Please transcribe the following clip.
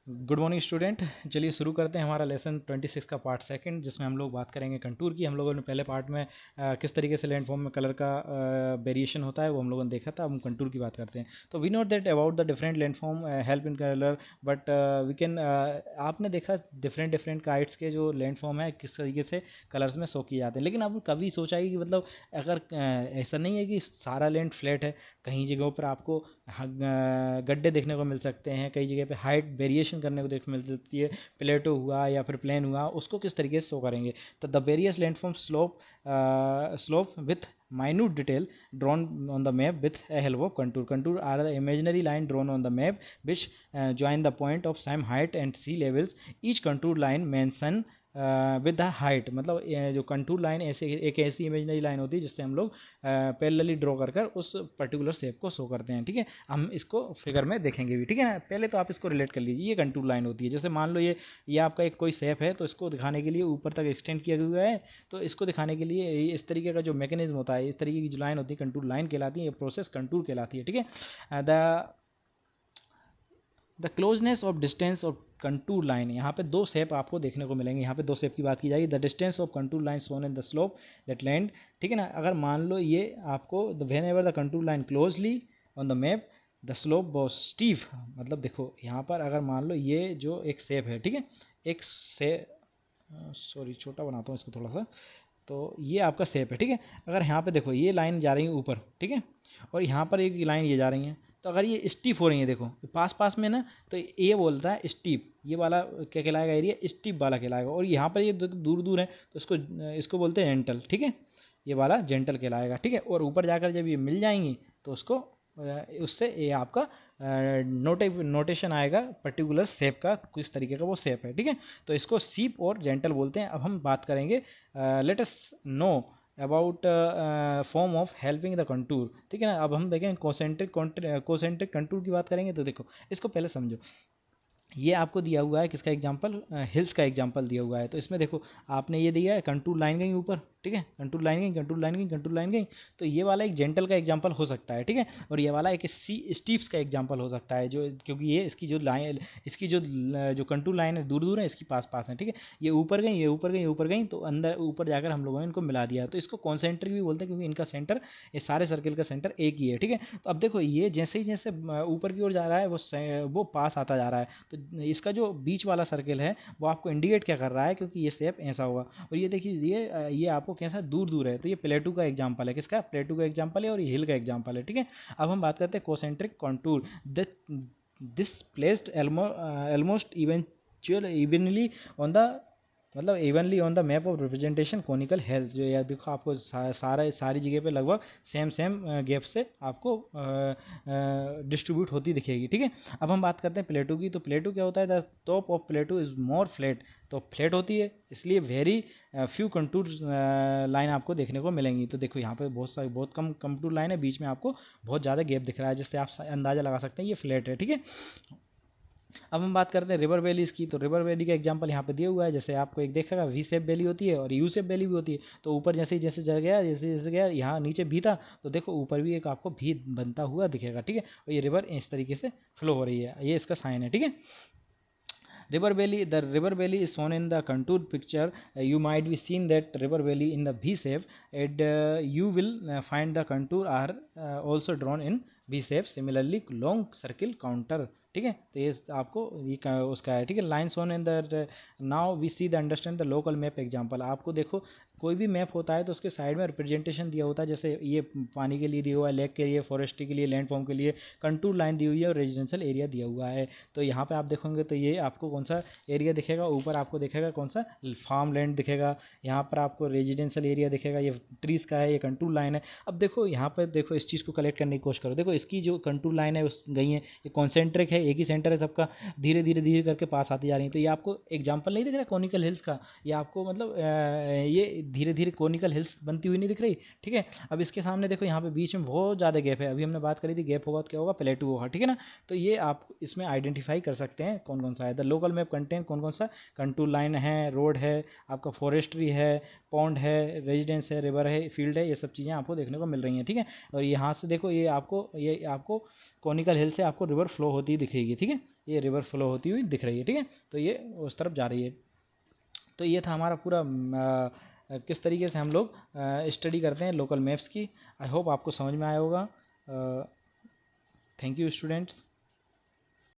Good morning student. चलिए शुरू करते हैं हमारा लेसन 26 का पार्ट सेकंड, जिसमें हम लोग बात करेंगे कंटूर की। हम लोगों ने पहले पार्ट में किस तरीके से लैंड फॉर्म में कलर का वेरिएशन होता है वो हम लोगों ने देखा था। हम कंटूर की बात करते हैं। तो we note that about the different land form help in colour, but we can आपने देखा डिफरेंट डिफरेंट काइट्स के जो लैंड फॉर्म है किस तरीके से कलर्स में शो किए जाते हैं। लेकिन आप कभी सोचा है कि मतलब अगर ऐसा नहीं है कि सारा लैंड फ्लैट है, कहीं जगहों पर आपको गड्ढे देखने को मिल सकते हैं, कई जगह पे हाइट वेरिएशन करने को देखने मिल सकती है। प्लेटो हुआ या फिर प्लेन हुआ, उसको किस तरीके से शो करेंगे। तो the various landform slope with minute detail drawn on the map with a help of contour. Contour are the imaginary line drawn on the map which join the point of same height and sea levels. Each contour line mention with the height, मतलब जो contour line ऐसे एक ऐसी imaginary line होती है जिससे हम लोग पैरेलली ड्रॉ कर कर उस पर्टिकुलर शेप को शो करते हैं। ठीक है, हम इसको फिगर में देखेंगे भी। ठीक है ना, पहले तो आप इसको रिलेट कर लीजिए। ये कंटूर लाइन होती है, जैसे मान लो ये आपका एक कोई शेप है, तो इसको दिखाने के लिए ऊपर तक एक्सटेंड किया हुआ है। तो इसको दिखाने के लिए इस तरीके का जो मैकेनिज्म होता है, इस तरीके की जो लाइन होती है कंटूर लाइन कहलाती है। ये प्रोसेस कंटूर कहलाती है। ठीक है, the closeness of distance of contour line, यहाँ पे दो शेप आपको देखने को मिलेंगे। यहाँ पे दो शेप की बात की जाएगी। The distance of contour line Son in the slope that land. ठीक है ना, अगर मान लो ये आपको whenever the contour line closely on the map the slope was steep, मतलब देखो यहाँ पर अगर मान लो ये जो एक शेप है, ठीक है, एक से सॉरी छोटा बनाता हूँ इसको थोड़ा सा। तो ये आपका शेप है। ठीक है, अगर यहाँ पे देखो ये लाइन जा रही है ऊपर, ठीक है, और यहाँ पर एक लाइन ये जा रही है, तो अगर ये स्टीप हो रही है, देखो पास पास में ना, तो ये बोलता है स्टीप, ये वाला क्या कहलाएगा, एरिया स्टीप वाला कहलाएगा। और यहाँ पर ये दूर दूर है तो इसको बोलते हैं जेंटल। ठीक है, ये वाला जेंटल कहलाएगा। ठीक है, और ऊपर जाकर जब ये मिल जाएंगी तो उसको उससे ये आपका नोटेशन आएगा पर्टिकुलर शेप का, किस तरीके का वो शेप है। ठीक है, तो इसको सीप और जेंटल बोलते हैं। अब हम बात करेंगे let us know about form of helping the contour. ठीक है ना, अब हम देखें कोसेंट्रिक कंटूर की बात करेंगे। तो देखो इसको पहले समझो। ये आपको दिया हुआ है किसका एग्जांपल, हिल्स का एग्जांपल दिया हुआ है। तो इसमें देखो आपने ये दिया है कंटूर लाइन गई ऊपर, ठीक है, कंटूर लाइन गई, कंटूर लाइन गई, कंटूर लाइन गई। तो ये वाला एक जेंटल का एग्जांपल हो सकता है। ठीक है, और ये वाला एक स्टीप्स का एग्जांपल हो सकता है, जो क्योंकि ये इसकी जो लाइन, इसकी जो कंटूर लाइन है दूर दूर है, इसकी पास पास है। ठीक है, ये ऊपर गई, ये ऊपर गई, ये ऊपर गई, तो अंदर ऊपर जाकर हम लोगों ने इनको मिला दिया। तो इसको कॉन्सेंट्रिक भी बोलते हैं, क्योंकि इनका सेंटर, ये सारे सर्किल का सेंटर एक ही है। ठीक है, तो अब देखो ये जैसे ही जैसे ऊपर की ओर जा रहा है वो पास आता जा रहा है। तो इसका जो बीच वाला सर्किल है वो आपको इंडिकेट क्या कर रहा है, क्योंकि ये शेप ऐसा होगा। और ये देखिए ये आपको कैसा दूर दूर है, तो ये प्लेटू का एग्जांपल है। किसका, प्लेटू का एग्जांपल है, और ये हिल का एग्जांपल है। ठीक है, अब हम बात करते हैं concentric contour. This placed almost evenly on the, मतलब evenly on the map of representation conical health, जो यार देखो आपको सारी जगह पे लगभग सेम सेम गैप से आपको डिस्ट्रीब्यूट होती दिखेगी। ठीक है, अब हम बात करते हैं प्लेटो की। तो प्लेटो क्या होता है, the top of plateau is more flat, तो फ्लैट होती है, इसलिए वेरी फ्यू कंटूर लाइन आपको देखने को मिलेंगी। तो देखो यहाँ पे बहुत कम कंटूर लाइन है, बीच में आपको बहुत ज़्यादा गैप दिख रहा है, जिससे आप अंदाज़ा लगा सकते हैं ये फ्लैट है। ठीक है, अब हम बात करते हैं रिवर वैलीज़ की। तो रिवर वैली का एग्जांपल यहाँ पे दिया हुआ है। जैसे आपको एक देखेगा वी शेप वैली होती है और यू शेप वैली भी होती है। तो ऊपर जैसे जैसे जा गया, जैसे जैसे गया, यहाँ नीचे भी था, तो देखो ऊपर भी एक आपको भी बनता हुआ दिखेगा। ठीक है, और ये रिवर इस तरीके से फ्लो हो रही है, ये इसका साइन है। ठीक है, river valley, the river valley is shown in the contour picture. You might be seen that river valley in the V shape, and you will find the contour are also drawn in V shape. Similarly long circle counter. ठीक है, तो ये आपको ये उसका है। ठीक है, line Son in the, now we see the understand the local map example. आपको देखो कोई भी मैप होता है तो उसके साइड में रिप्रेजेंटेशन दिया होता है। जैसे ये पानी के लिए दिया हुआ है, लेक के लिए, फॉरेस्ट्री के लिए, लैंडफॉर्म के लिए कंटूर लाइन दी हुई है, और रेजिडेंशियल एरिया दिया हुआ है। तो यहाँ पे आप देखोगे तो ये आपको कौन सा एरिया दिखेगा, ऊपर आपको दिखेगा कौन सा फार्म लैंड दिखेगा, यहाँ पर आपको रेजिडेंशियल एरिया दिखेगा, ये ट्रीज़ का है, ये कंटूर लाइन है। अब देखो यहाँ पर देखो इस चीज़ को कलेक्ट करने की कोशिश करो। देखो इसकी जो कंटूर लाइन है उस गई है, ये कॉन्सेंट्रिक है, एक ही सेंटर है सबका, धीरे धीरे धीरे करके पास आती जा रही है। तो ये आपको एग्जाम्पल नहीं दिख रहा कॉनिकल हिल्स का, ये आपको मतलब ये धीरे धीरे कोनिकल हिल्स बनती हुई नहीं दिख रही, ठीक है। अब इसके सामने देखो यहाँ पे बीच में बहुत ज़्यादा गैप है, अभी हमने बात करी थी गैप होगा तो क्या होगा, प्लेटू होगा, ठीक है ना। तो ये आप इसमें आइडेंटिफाई कर सकते हैं कौन कौन सा है। द लोकल मैप कंटेन कौन कौन सा, कंटूर लाइन है, रोड है, आपका फॉरेस्ट्री है, पॉन्ड है, रेजिडेंस है, रिवर है, फील्ड है, ये सब चीज़ें आपको देखने को मिल रही हैं, ठीक है। और यहाँ से देखो ये आपको कॉनिकल हिल से आपको रिवर फ्लो होती दिखेगी, ठीक है, ये रिवर फ्लो होती हुई दिख रही है, ठीक है। तो ये उस तरफ जा रही है। तो ये था हमारा पूरा किस तरीके से हम लोग स्टडी करते हैं लोकल मैप्स की। आई होप आपको समझ में आया होगा। Thank you students.